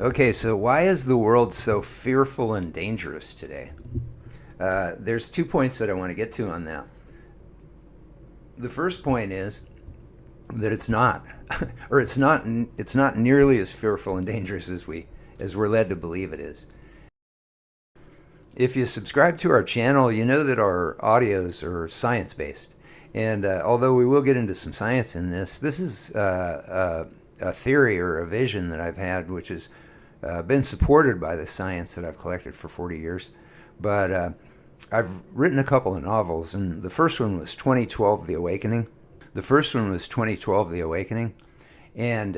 Okay, so why is the world so fearful and dangerous today? There's 2 points that I want to get to on that. The first point is that it's not, or it's not nearly as fearful and dangerous as we're led to believe it is. If you subscribe to our channel, you know that our audios are science based, and although we will get into some science in this is a theory or a vision that I've had, which has been supported by the science that I've collected for 40 years. But I've written a couple of novels, and the first one was 2012, The Awakening. The first one was 2012, The Awakening, and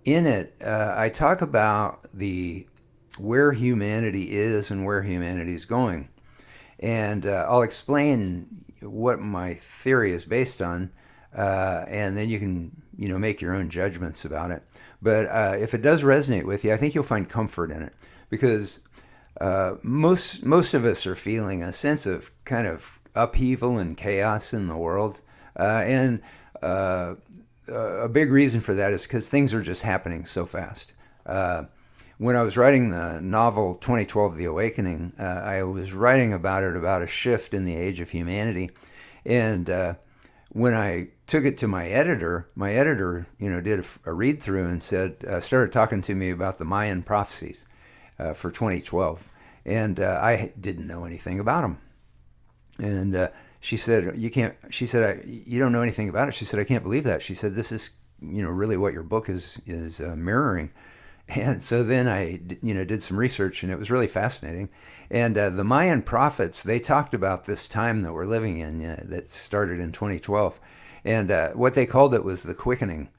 in it, I talk about the where humanity is and where humanity is going, and I'll explain what my theory is based on, and then you can make your own judgments about it. But if it does resonate with you, I think you'll find comfort in it because most of us are feeling a sense of kind of upheaval and chaos in the world, and a big reason for that is because things are just happening so fast. When I was writing the novel 2012, The Awakening, I was writing about a shift in the age of humanity, and when I took it to my editor, did a read through and started talking to me about the Mayan prophecies for 2012, and I didn't know anything about them. And she said, "You can't." She said, "You don't know anything about it." She said, "I can't believe that." She said, "This is, really what your book is mirroring." And so then I, did some research, and it was really fascinating. And the Mayan prophets, they talked about this time that we're living in, that started in 2012, and what they called it was the quickening.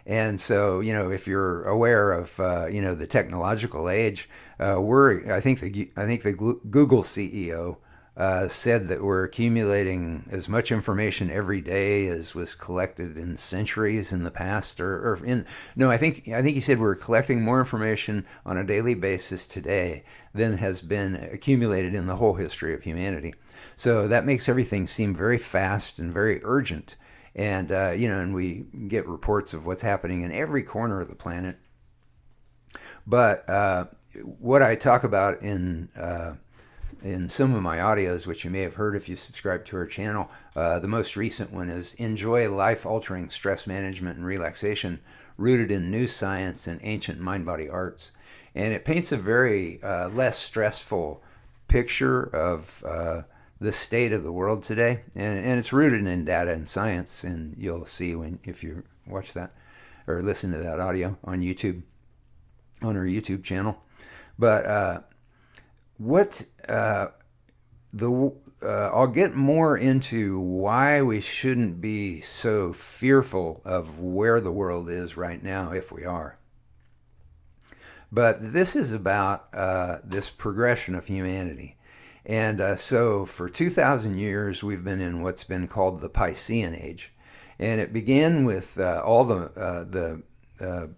And so, if you're aware of, the technological age, I think the Google CEO said that we're accumulating as much information every day as was collected in centuries in the past, or in no, I think he said we're collecting more information on a daily basis today than has been accumulated in the whole history of humanity. So that makes everything seem very fast and very urgent, and and we get reports of what's happening in every corner of the planet. But what I talk about in some of my audios, which you may have heard if you subscribe to our channel. The most recent one is Enjoy Life-Altering Stress Management and Relaxation, Rooted in New Science and Ancient Mind-Body Arts. And it paints a very less stressful picture of the state of the world today. And it's rooted in data and science, and you'll see if you watch that or listen to that audio on YouTube, on our YouTube channel. But what I'll get more into why we shouldn't be so fearful of where the world is right now, if we are. But this is about this progression of humanity. And so for 2,000 years, we've been in what's been called the Piscean Age. And it began with all the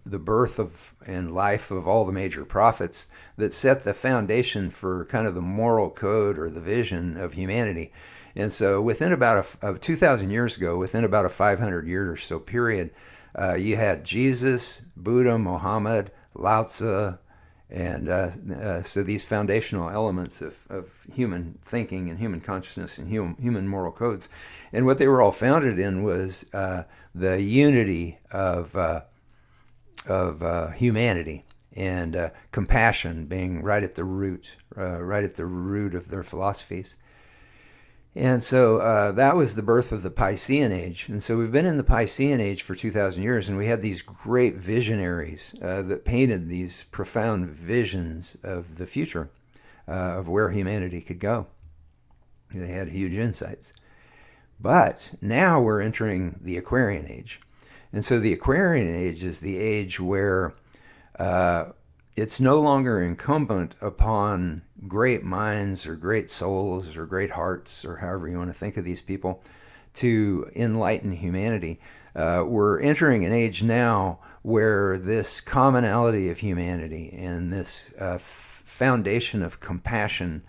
birth of and life of all the major prophets that set the foundation for kind of the moral code or the vision of humanity. And so within about 2,000 years ago, within about a 500 year or so period, you had Jesus, Buddha, Muhammad, Lao Tzu, and so these foundational elements of human thinking and human consciousness and human moral codes. And what they were all founded in was the unity of humanity, and compassion being right at the root of their philosophies. And so that was the birth of the Piscean Age. And so we've been in the Piscean Age for 2,000 years, and we had these great visionaries that painted these profound visions of the future, of where humanity could go. They had huge insights. But now we're entering the Aquarian Age. And so the Aquarian Age is the age where it's no longer incumbent upon great minds or great souls or great hearts, or however you want to think of these people, to enlighten humanity. We're entering an age now where this commonality of humanity and this foundation of compassion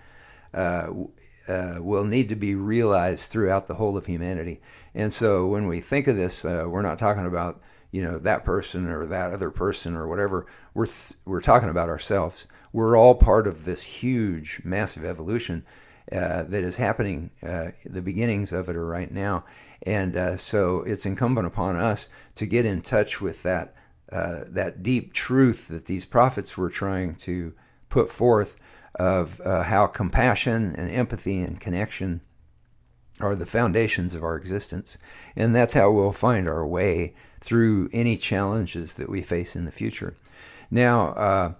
will need to be realized throughout the whole of humanity. And so when we think of this, we're not talking about that person or that other person or whatever. We're talking about ourselves. We're all part of this huge, massive evolution that is happening. The beginnings of it are right now, and so it's incumbent upon us to get in touch with that deep truth that these prophets were trying to put forth of how compassion and empathy and connection are the foundations of our existence, and that's how we'll find our way through any challenges that we face in the future. Now,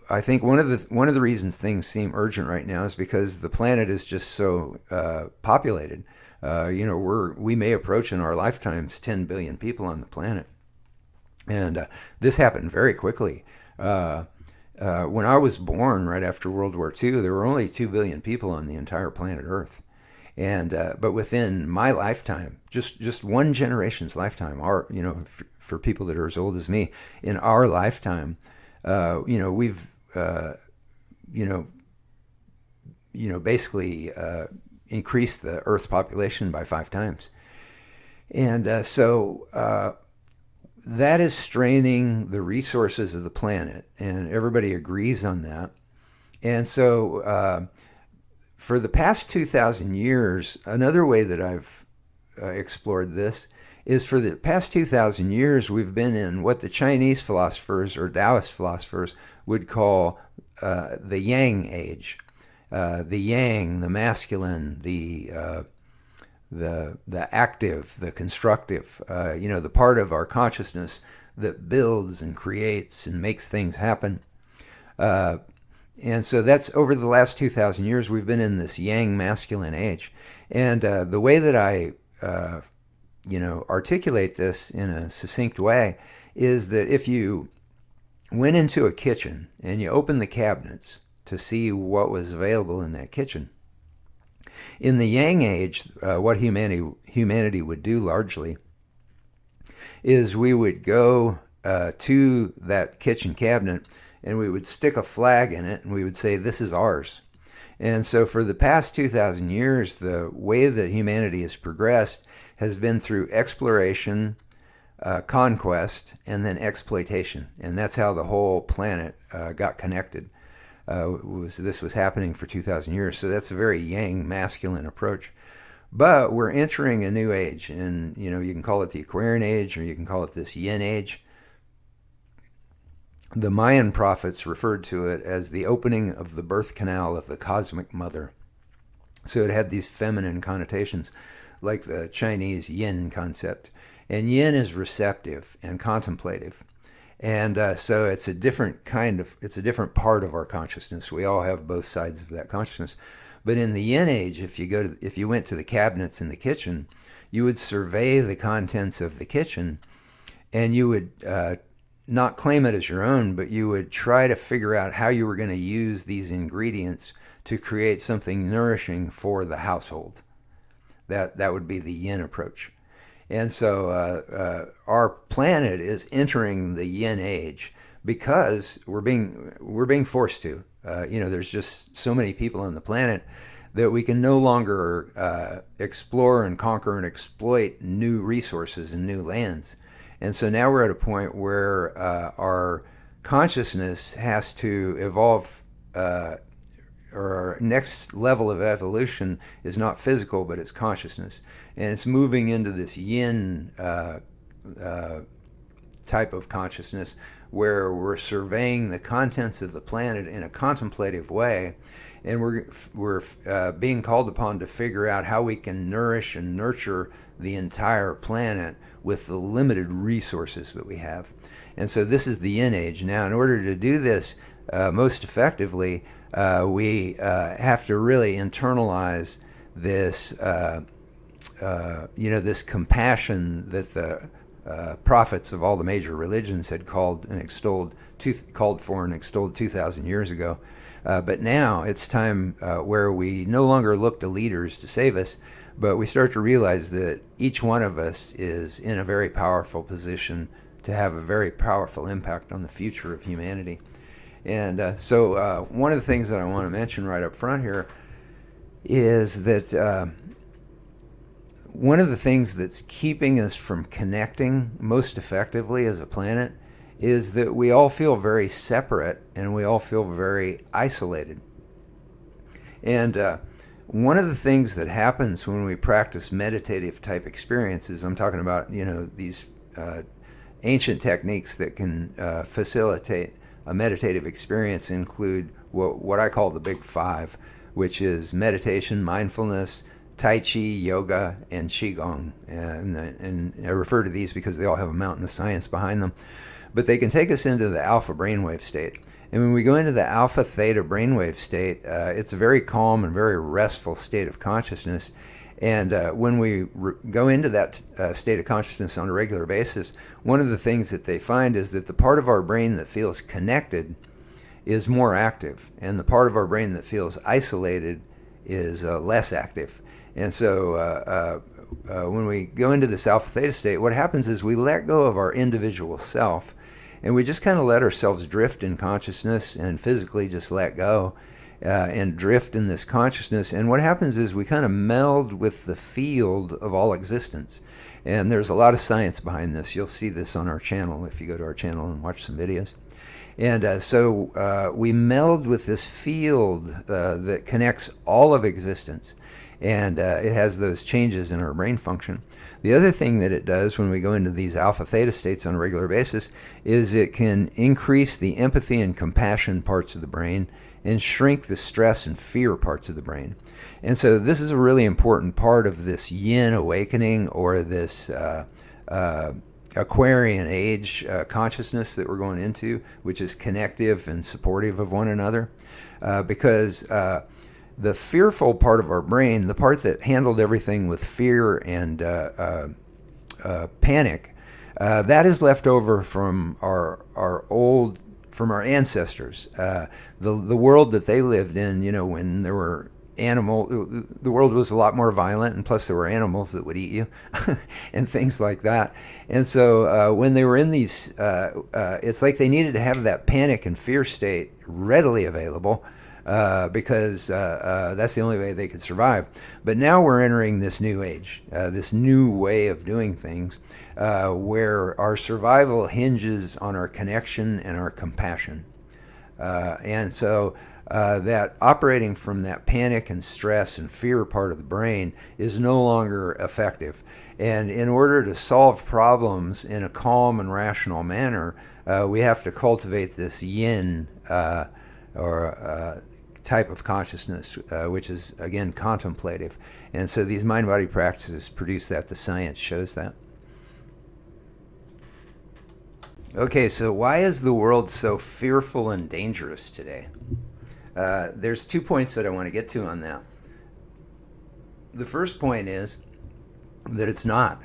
I think one of the reasons things seem urgent right now is because the planet is just so populated. We may approach in our lifetimes 10 billion people on the planet, and this happened very quickly. When I was born, right after World War II, there were only 2 billion people on the entire planet Earth. And but within my lifetime, just one generation's lifetime, for people that are as old as me, in our lifetime, we've basically increased the Earth's population by 5 times, and so that is straining the resources of the planet, and everybody agrees on that. And so for the past 2,000 years, another way that I've explored this is for the past 2,000 years, we've been in what the Chinese philosophers or Taoist philosophers would call the Yang age. The Yang, the masculine, the active, the constructive, the part of our consciousness that builds and creates and makes things happen. And so that's over the last 2,000 years, we've been in this Yang masculine age. And the way that I, articulate this in a succinct way is that if you went into a kitchen and you opened the cabinets to see what was available in that kitchen, in the Yang age, what humanity would do largely is we would go to that kitchen cabinet and we would stick a flag in it and we would say, this is ours. And so for the past 2,000 years, the way that humanity has progressed has been through exploration, conquest, and then exploitation. And that's how the whole planet got connected. This was happening for 2,000 years. So that's a very Yang masculine approach. But we're entering a new age, and you can call it the Aquarian age, or you can call it this Yin age. The Mayan prophets referred to it as the opening of the birth canal of the cosmic mother. So it had these feminine connotations, like the Chinese Yin concept. And Yin is receptive and contemplative. And so it's a different part of our consciousness. We all have both sides of that consciousness. But in the Yin age, if you went to the cabinets in the kitchen, you would survey the contents of the kitchen, and you would not claim it as your own, but you would try to figure out how you were going to use these ingredients to create something nourishing for the household. That would be the Yin approach. And so our planet is entering the Yin age because we're being forced to. There's just so many people on the planet that we can no longer explore and conquer and exploit new resources and new lands. And so now we're at a point where our consciousness has to evolve, or our next level of evolution is not physical, but it's consciousness. And it's moving into this Yin type of consciousness where we're surveying the contents of the planet in a contemplative way. And we're being called upon to figure out how we can nourish and nurture the entire planet with the limited resources that we have. And so this is the Yin age. Now, in order to do this most effectively, we have to really internalize this, this compassion that the prophets of all the major religions had called for and extolled 2,000 years ago. But now it's time where we no longer look to leaders to save us, but we start to realize that each one of us is in a very powerful position to have a very powerful impact on the future of humanity. And so one of the things that I want to mention right up front here is that one of the things that's keeping us from connecting most effectively as a planet is that we all feel very separate and we all feel very isolated. And one of the things that happens when we practice meditative type experiences, I'm talking about, these ancient techniques that can facilitate a meditative experience include what I call the big five, which is meditation, mindfulness, Tai Chi, yoga, and Qigong. And I refer to these because they all have a mountain of science behind them. But they can take us into the alpha brainwave state. And when we go into the alpha theta brainwave state, it's a very calm and very restful state of consciousness. And when we go into that state of consciousness on a regular basis, one of the things that they find is that the part of our brain that feels connected is more active, and the part of our brain that feels isolated is less active. And so when we go into this alpha theta state, what happens is we let go of our individual self, and we just kind of let ourselves drift in consciousness and physically just let go and drift in this consciousness. And what happens is we kind of meld with the field of all existence. And there's a lot of science behind this. You'll see this on our channel if you go to our channel and watch some videos. And so we meld with this field that connects all of existence. And it has those changes in our brain function. The other thing that it does when we go into these alpha theta states on a regular basis is it can increase the empathy and compassion parts of the brain and shrink the stress and fear parts of the brain. And so this is a really important part of this yin awakening, or this Aquarian age consciousness that we're going into, which is connective and supportive of one another. Because the fearful part of our brain, the part that handled everything with fear and panic, that is left over from our ancestors. The world that they lived in, when there were the world was a lot more violent, and plus there were animals that would eat you and things like that. And so when they were in these, it's like they needed to have that panic and fear state readily available, because that's the only way they could survive. But now we're entering this new age, this new way of doing things, where our survival hinges on our connection and our compassion. And so that operating from that panic and stress and fear part of the brain is no longer effective. And in order to solve problems in a calm and rational manner, we have to cultivate this yin type of consciousness, which is, again, contemplative. And so these mind-body practices produce that. The science shows that. Okay, so why is the world so fearful and dangerous today? There's 2 points that I want to get to on that. The first point is that it's not,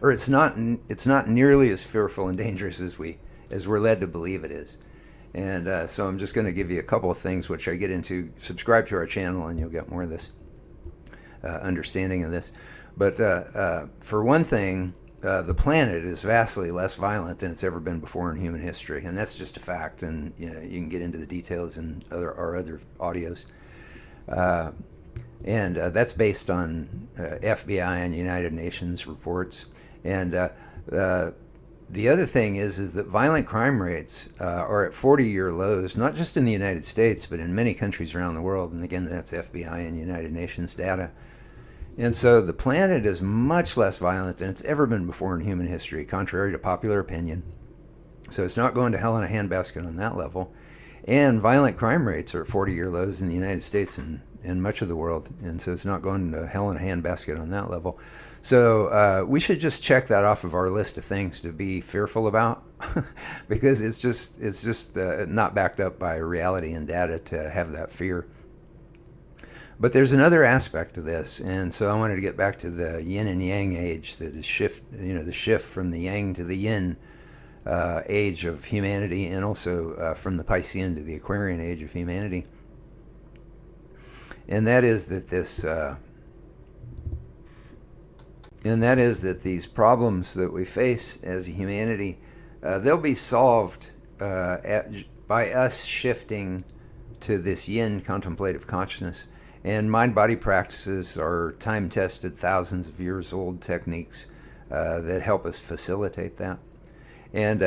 or it's not nearly as fearful and dangerous as we're led to believe it is. And so I'm just going to give you a couple of things which I get into. Subscribe to our channel and you'll get more of this understanding of this. But for one thing, the planet is vastly less violent than it's ever been before in human history, and that's just a fact. And you can get into the details in our other audios. And that's based on FBI and United Nations reports. And the other thing is that violent crime rates are at 40-year lows, not just in the United States, but in many countries around the world. And again, that's FBI and United Nations data. And so the planet is much less violent than it's ever been before in human history, contrary to popular opinion. So it's not going to hell in a handbasket on that level. And violent crime rates are at 40-year lows in the United States and much of the world. And so it's not going to hell in a handbasket on that level. So we should just check that off of our list of things to be fearful about, because it's just not backed up by reality and data to have that fear. But there's another aspect to this, and so I wanted to get back to the yin and yang age, that is the shift from the yang to the yin age of humanity, and also from the Piscean to the Aquarian age of humanity. And that is that these problems that we face as a humanity, they'll be solved by us shifting to this yin contemplative consciousness. And mind-body practices are time-tested, thousands of years old techniques that help us facilitate that. And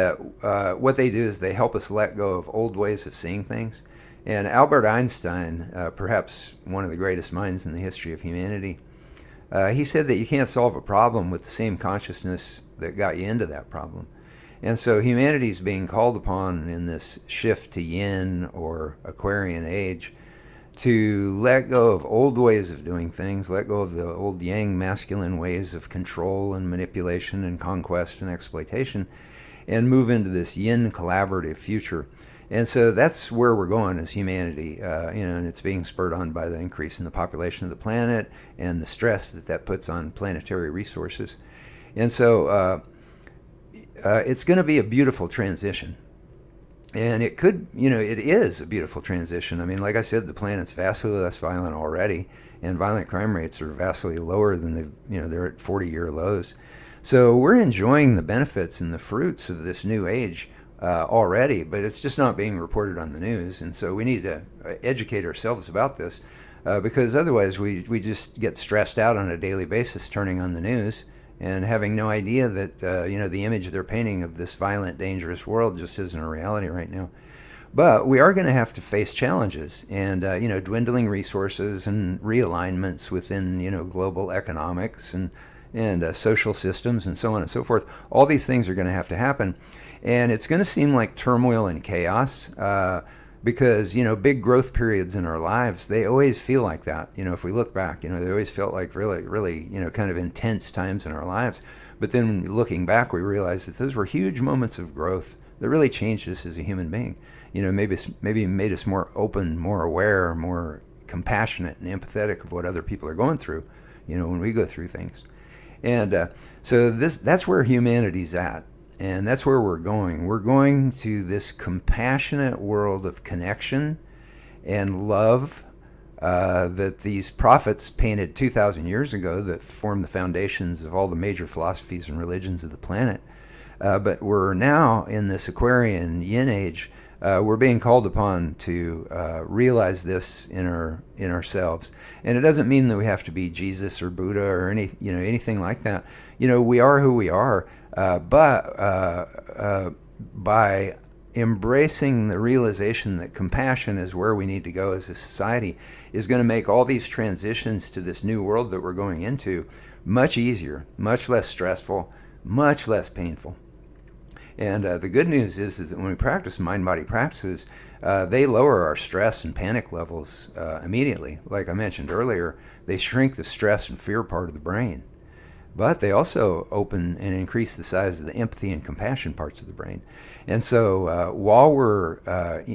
what they do is they help us let go of old ways of seeing things. And Albert Einstein, perhaps one of the greatest minds in the history of humanity, he said that you can't solve a problem with the same consciousness that got you into that problem. And so humanity is being called upon in this shift to yin or Aquarian age to let go of old ways of doing things, let go of the old yang masculine ways of control and manipulation and conquest and exploitation, and move into this yin collaborative future. And so that's where we're going as humanity, and it's being spurred on by the increase in the population of the planet and the stress that that puts on planetary resources. And so it's going to be a beautiful transition. And it could, it is a beautiful transition. I mean, like I said, the planet's vastly less violent already, and violent crime rates are vastly lower than they're at 40-year lows. So we're enjoying the benefits and the fruits of this new age already, but it's just not being reported on the news. And so we need to educate ourselves about this because otherwise we just get stressed out on a daily basis turning on the news and having no idea that the image they're painting of this violent, dangerous world just isn't a reality right now. But we are going to have to face challenges and dwindling resources and realignments within global economics and social systems and so on and so forth. All these things are going to have to happen, and it's going to seem like turmoil and chaos because big growth periods in our lives, they always feel like that. If we look back, they always felt like really kind of intense times in our lives. But then looking back, we realize that those were huge moments of growth that really changed us as a human being. Maybe made us more open, more aware, more compassionate and empathetic of what other people are going through, when we go through things. And so that's where humanity's at. And that's where we're going. We're going to this compassionate world of connection and love that these prophets painted 2,000 years ago that formed the foundations of all the major philosophies and religions of the planet. But we're now in this Aquarian yin age. We're being called upon to realize this in ourselves. And it doesn't mean that we have to be Jesus or Buddha or anything like that. We are who we are. But by embracing the realization that compassion is where we need to go as a society is going to make all these transitions to this new world that we're going into much easier, much less stressful, much less painful. And the good news is that when we practice mind-body practices, they lower our stress and panic levels immediately. Like I mentioned earlier, they shrink the stress and fear part of the brain. But they also open and increase the size of the empathy and compassion parts of the brain. And so while we're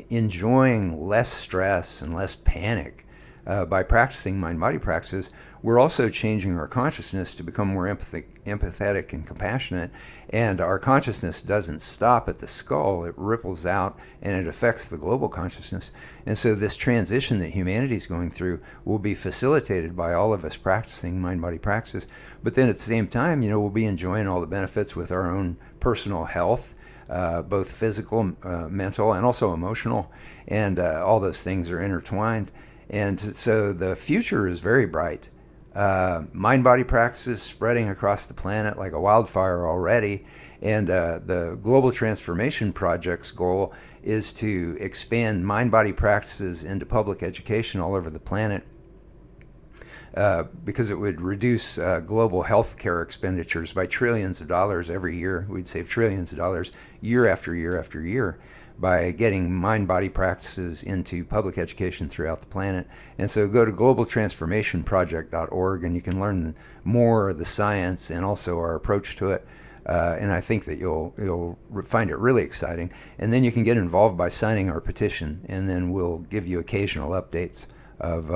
enjoying less stress and less panic by practicing mind-body practices, we're also changing our consciousness to become more empathetic and compassionate. And our consciousness doesn't stop at the skull. It ripples out and it affects the global consciousness. And so this transition that humanity is going through will be facilitated by all of us practicing mind-body practices. But then at the same time, we'll be enjoying all the benefits with our own personal health, both physical, mental, and also emotional. And all those things are intertwined. And so the future is very bright. Mind-body practices spreading across the planet like a wildfire already. And the Global Transformation Project's goal is to expand mind-body practices into public education all over the planet because it would reduce global health care expenditures by trillions of dollars every year. We'd save trillions of dollars year after year after year by getting mind-body practices into public education throughout the planet. And so go to globaltransformationproject.org and you can learn more of the science and also our approach to it. And I think that you'll find it really exciting. And then you can get involved by signing our petition, and then we'll give you occasional updates of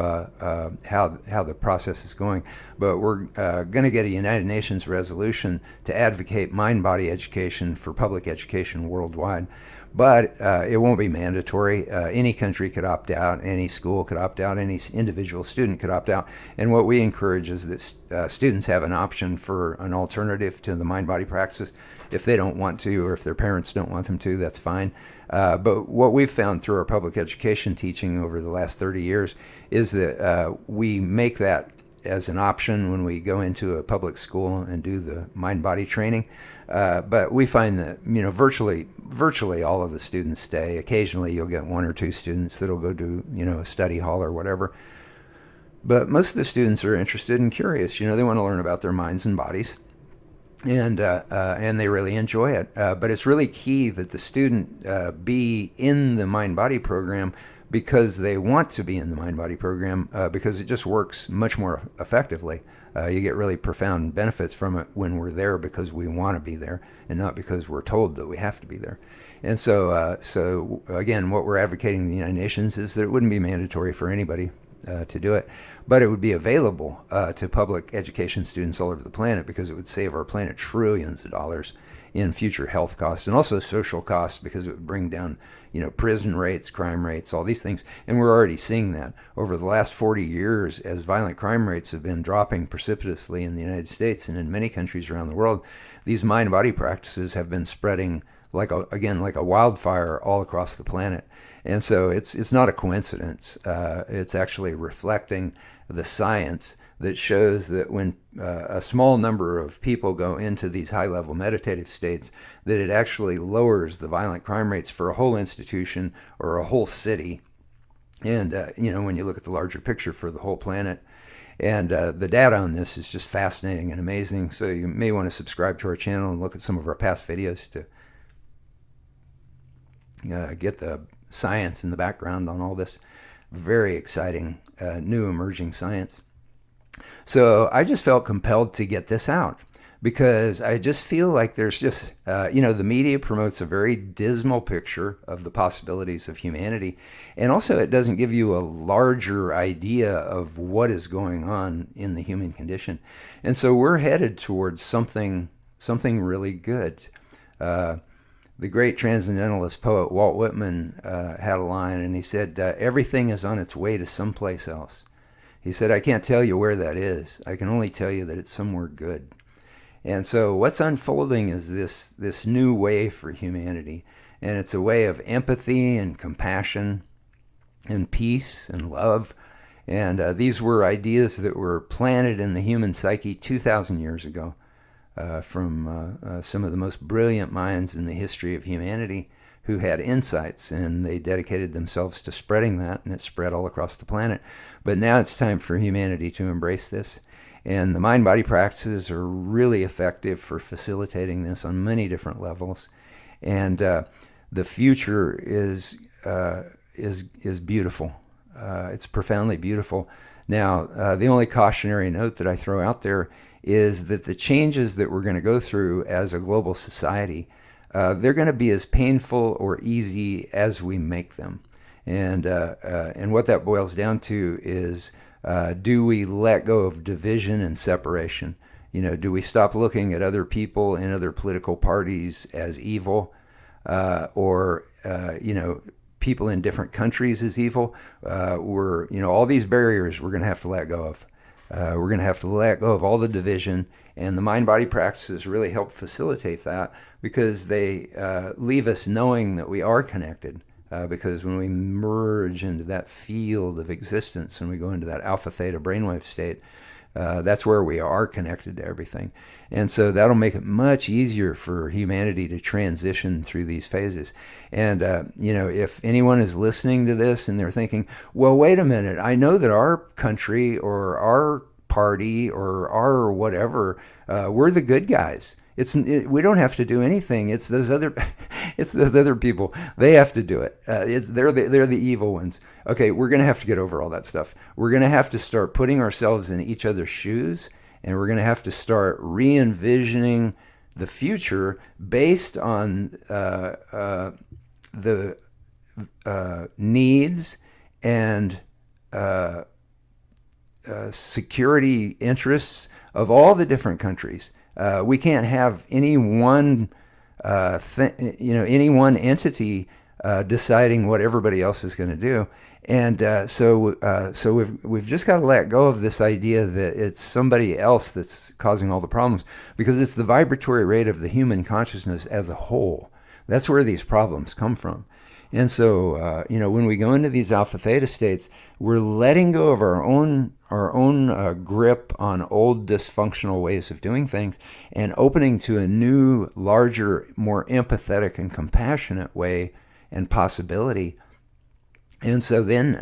how the process is going. But we're going to get a United Nations resolution to advocate mind-body education for public education worldwide. But it won't be mandatory. Any country could opt out, any school could opt out, any individual student could opt out. And what we encourage is that students have an option for an alternative to the mind-body practice. If they don't want to, or if their parents don't want them to, that's fine. But what we've found through our public education teaching over the last 30 years is that we make that as an option when we go into a public school and do the mind-body training. But we find that virtually all of the students stay. Occasionally, you'll get one or two students that'll go to a study hall or whatever. But most of the students are interested and curious. They want to learn about their minds and bodies, and they really enjoy it. But it's really key that the student be in the mind-body program because they want to be in the mind-body program because it just works much more effectively. You get really profound benefits from it when we're there because we want to be there and not because we're told that we have to be there. And so again, what we're advocating in the United Nations is that it wouldn't be mandatory for anybody to do it, but it would be available to public education students all over the planet because it would save our planet trillions of dollars in future health costs and also social costs because it would bring down prison rates, crime rates, all these things. And we're already seeing that over the last 40 years as violent crime rates have been dropping precipitously in the United States and in many countries around the world. These mind-body practices have been spreading like a wildfire all across the planet. And so it's not a coincidence. It's actually reflecting the science that shows that when a small number of people go into these high-level meditative states, that it actually lowers the violent crime rates for a whole institution or a whole city. And, when you look at the larger picture for the whole planet. And the data on this is just fascinating and amazing. So you may want to subscribe to our channel and look at some of our past videos to get the science in the background on all this very exciting new emerging science. So I just felt compelled to get this out because I just feel like there's just, the media promotes a very dismal picture of the possibilities of humanity. And also it doesn't give you a larger idea of what is going on in the human condition. And so we're headed towards something really good. The great transcendentalist poet Walt Whitman had a line, and he said, everything is on its way to someplace else. He said, I can't tell you where that is. I can only tell you that it's somewhere good. And so what's unfolding is this new way for humanity. And it's a way of empathy and compassion and peace and love. And these were ideas that were planted in the human psyche 2,000 years ago from some of the most brilliant minds in the history of humanity who had insights, and they dedicated themselves to spreading that, and it spread all across the planet. But now it's time for humanity to embrace this. And the mind-body practices are really effective for facilitating this on many different levels. And the future is beautiful. It's profoundly beautiful. Now, the only cautionary note that I throw out there is that the changes that we're going to go through as a global society, they're going to be as painful or easy as we make them. And what that boils down to is, do we let go of division and separation? Do we stop looking at other people and other political parties as evil, or people in different countries as evil? All these barriers we're going to have to let go of. We're going to have to let go of all the division, and the mind-body practices really help facilitate that because they leave us knowing that we are connected. Because when we merge into that field of existence and we go into that alpha-theta brainwave state, that's where we are connected to everything. And so that'll make it much easier for humanity to transition through these phases. And, if anyone is listening to this and they're thinking, well, wait a minute, I know that our country or our party or our whatever, we're the good guys. We don't have to do anything. It's those other people. They have to do it. They're the evil ones. Okay, we're going to have to get over all that stuff. We're going to have to start putting ourselves in each other's shoes, and we're going to have to start re-envisioning the future based on the needs and security interests of all the different countries. We can't have any one entity deciding what everybody else is going to do. And so we've just got to let go of this idea that it's somebody else that's causing all the problems, because it's the vibratory rate of the human consciousness as a whole. That's where these problems come from. And so, when we go into these alpha theta states, we're letting go of our own grip on old dysfunctional ways of doing things and opening to a new, larger, more empathetic and compassionate way and possibility. And so then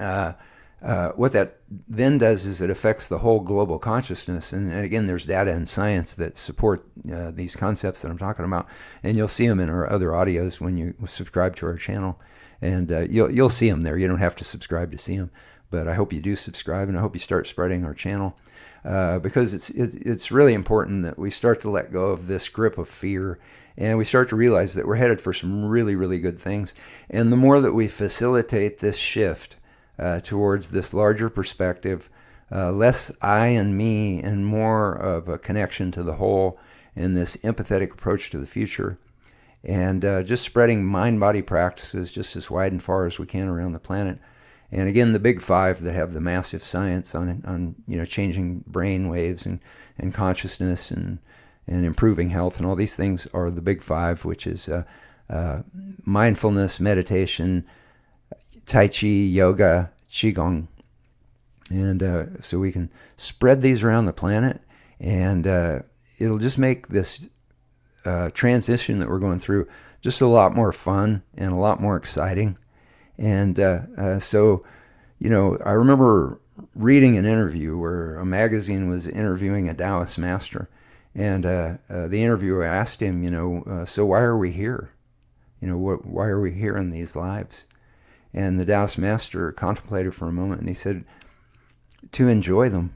what that then does is it affects the whole global consciousness. And again, there's data and science that support these concepts that I'm talking about. And you'll see them in our other audios when you subscribe to our channel. And you'll see them there. You don't have to subscribe to see them. But I hope you do subscribe, and I hope you start spreading our channel. Because it's really important that we start to let go of this grip of fear, and we start to realize that we're headed for some really, really good things. And the more that we facilitate this shift towards this larger perspective, less I and me, and more of a connection to the whole, and this empathetic approach to the future, and just spreading mind-body practices just as wide and far as we can around the planet. And again, the big five that have the massive science on changing brain waves and consciousness and improving health and all these things are the big five, which is mindfulness, meditation, Tai Chi, yoga, Qigong. And so we can spread these around the planet, and it'll just make this transition that we're going through just a lot more fun and a lot more exciting. And so, I remember reading an interview where a magazine was interviewing a Taoist master, and the interviewer asked him, so why are we here? Why are we here in these lives? And the Taoist master contemplated for a moment, and he said, to enjoy them.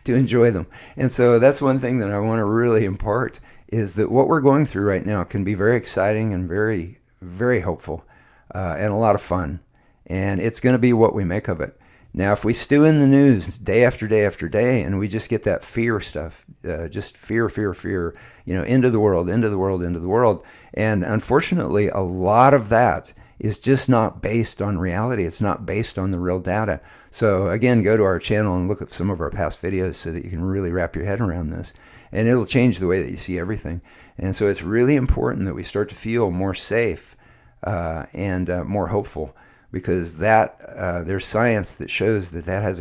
To enjoy them. And so that's one thing that I want to really impart, is that what we're going through right now can be very exciting and very, very hopeful. And a lot of fun. And it's going to be what we make of it. Now, if we stew in the news day after day after day, and we just get that fear stuff, just fear, into the world, into the world, into the world. And unfortunately, a lot of that is just not based on reality. It's not based on the real data. So again, go to our channel and look at some of our past videos so that you can really wrap your head around this. And it'll change the way that you see everything. And so it's really important that we start to feel more safe and more hopeful, because there's science that shows that has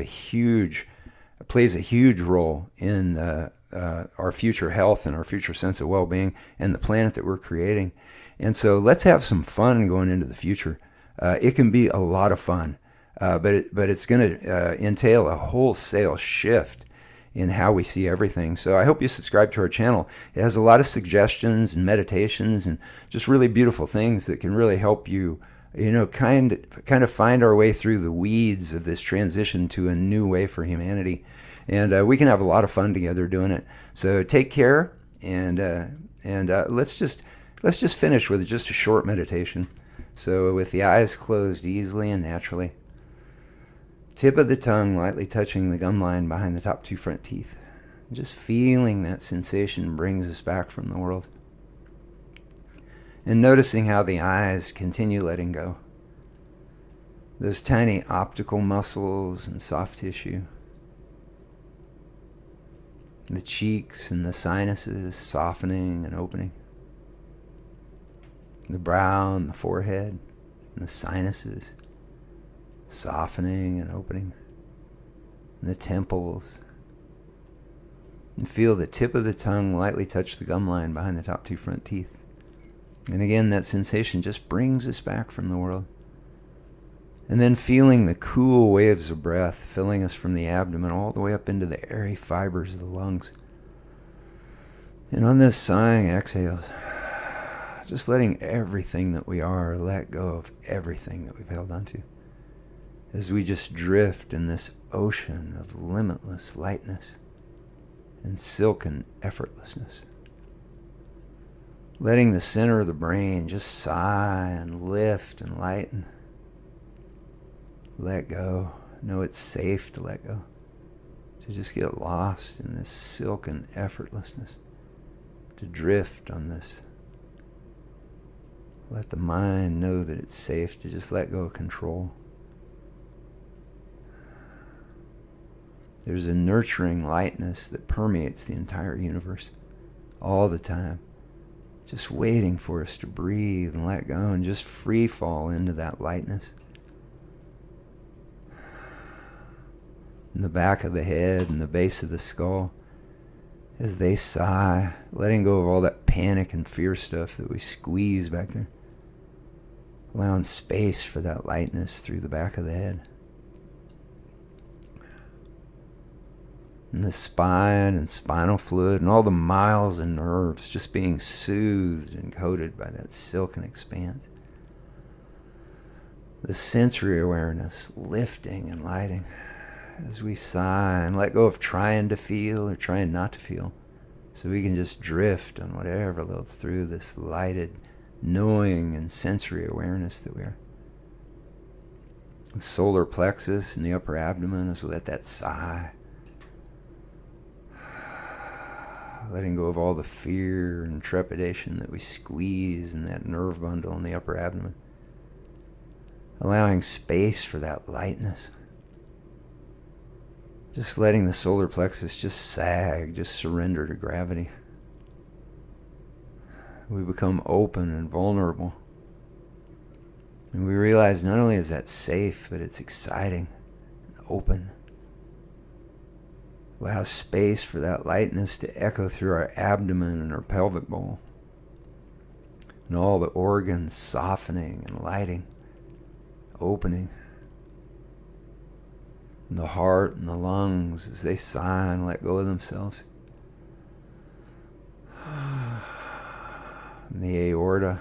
plays a huge role in our future health and our future sense of well-being and the planet that we're creating. And so let's have some fun going into the future. It can be a lot of fun, but it's going to entail a wholesale shift in how we see everything. So I hope you subscribe to our channel. It has a lot of suggestions and meditations and just really beautiful things that can really help you, kind of find our way through the weeds of this transition to a new way for humanity. And we can have a lot of fun together doing it. So take care, and let's just finish with just a short meditation. So with the eyes closed easily and naturally, tip of the tongue lightly touching the gum line behind the top two front teeth. Just feeling that sensation brings us back from the world. And noticing how the eyes continue letting go. Those tiny optical muscles and soft tissue. The cheeks and the sinuses softening and opening. The brow and the forehead and the sinuses softening and opening, and the temples. And feel the tip of the tongue lightly touch the gum line behind the top two front teeth. And again, that sensation just brings us back from the world. And then feeling the cool waves of breath filling us from the abdomen all the way up into the airy fibers of the lungs. And on this sighing exhale, just letting everything that we are let go of everything that we've held onto, as we just drift in this ocean of limitless lightness and silken effortlessness. Letting the center of the brain just sigh and lift and lighten. Let go. Know it's safe to let go. To just get lost in this silken effortlessness. To drift on this. Let the mind know that it's safe to just let go of control. There's a nurturing lightness that permeates the entire universe all the time. just waiting for us to breathe and let go and just free fall into that lightness. In the back of the head and the base of the skull, as they sigh, letting go of all that panic and fear stuff that we squeeze back there, allowing space for that lightness through the back of the head. And the spine and spinal fluid and all the miles and nerves just being soothed and coated by that silken expanse. The sensory awareness lifting and lighting as we sigh and let go of trying to feel or trying not to feel, so we can just drift on whatever loads through this lighted knowing and sensory awareness that we are. The solar plexus in the upper abdomen as we let that sigh, letting go of all the fear and trepidation that we squeeze in that nerve bundle in the upper abdomen, allowing space for that lightness. Just letting the solar plexus just sag, just surrender to gravity. We become open and vulnerable. And we realize not only is that safe, but it's exciting and open. Allow space for that lightness to echo through our abdomen and our pelvic bowl. And all the organs softening and lighting, opening. And the heart and the lungs as they sigh and let go of themselves. And the aorta,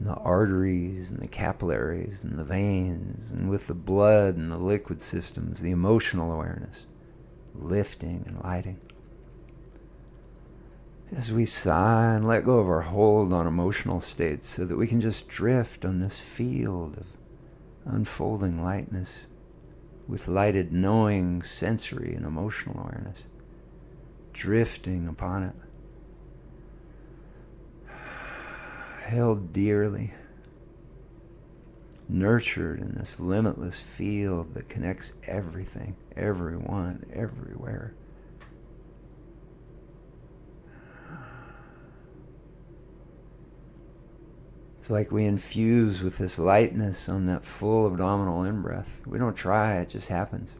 and the arteries and the capillaries and the veins, and with the blood and the liquid systems, the emotional awareness, lifting and lighting. As we sigh and let go of our hold on emotional states so that we can just drift on this field of unfolding lightness with lighted knowing, sensory and emotional awareness, drifting upon it. Held dearly, nurtured in this limitless field that connects everything, everyone, everywhere. It's like we infuse with this lightness on that full abdominal in-breath. We don't try, it just happens.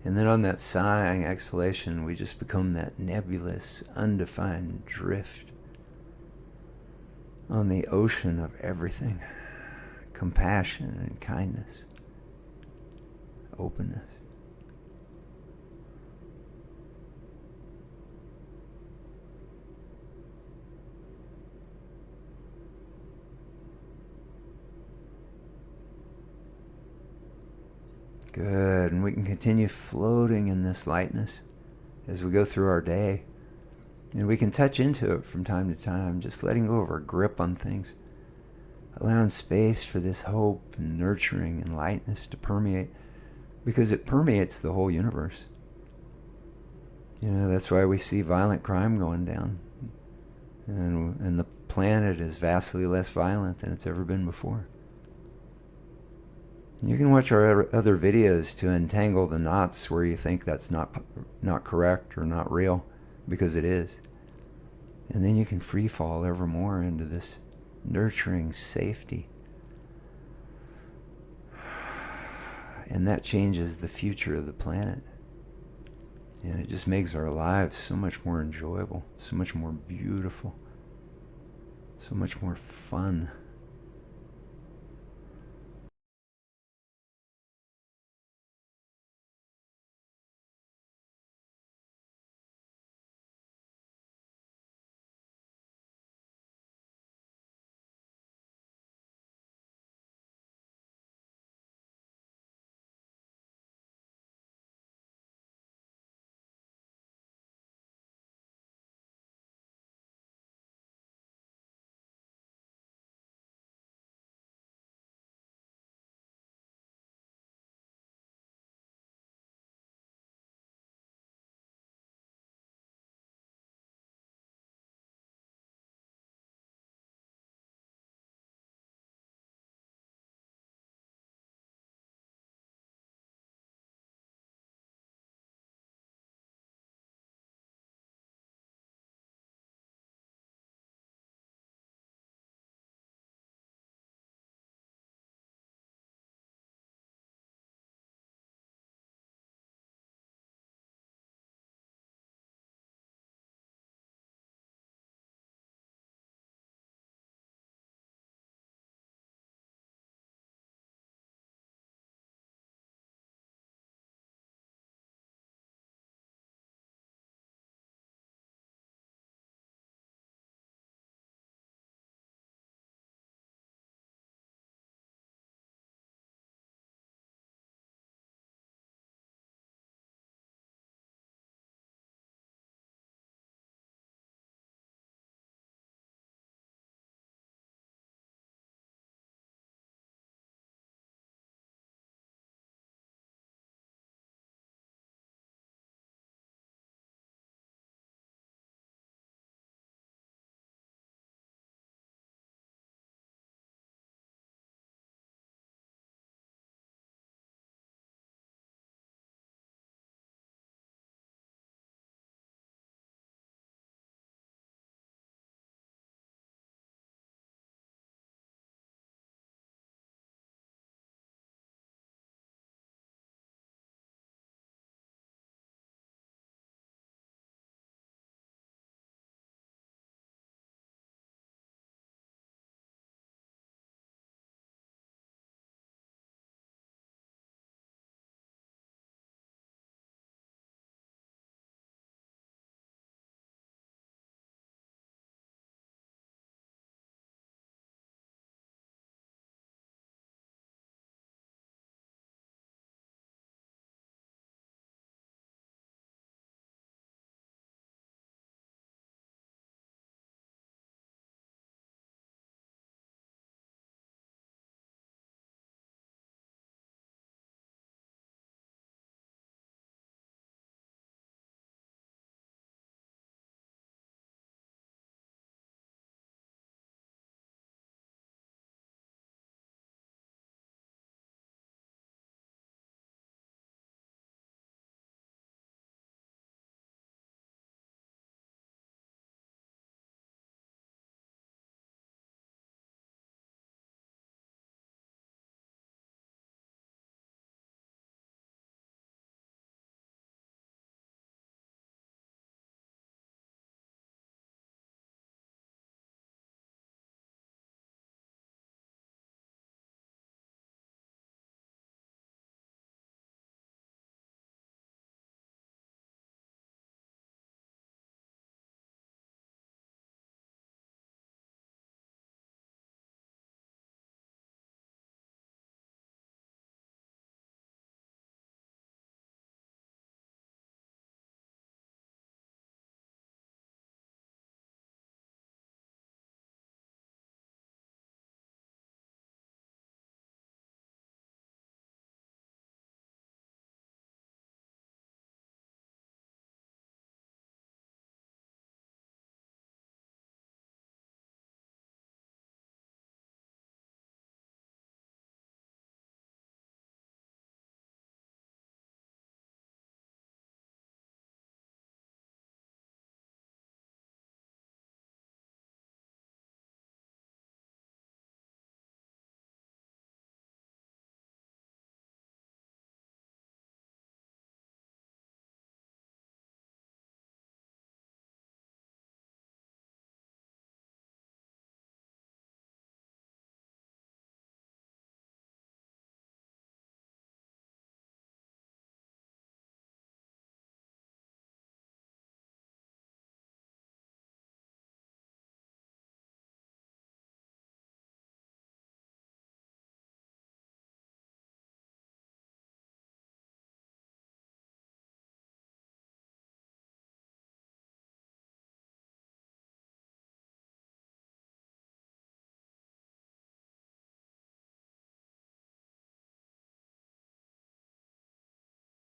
And then on that sighing exhalation, we just become that nebulous, undefined drift on the ocean of everything. Compassion and kindness. Openness. Good, and we can continue floating in this lightness as we go through our day. And we can touch into it from time to time, just letting go of our grip on things, allowing space for this hope and nurturing and lightness to permeate, because it permeates the whole universe. You know, that's why we see violent crime going down. And the planet is vastly less violent than it's ever been before. You can watch our other videos to untangle the knots where you think that's not correct or not real, because it is. And then you can free fall ever more into this nurturing safety. And that changes the future of the planet. And it just makes our lives so much more enjoyable, so much more beautiful, so much more fun.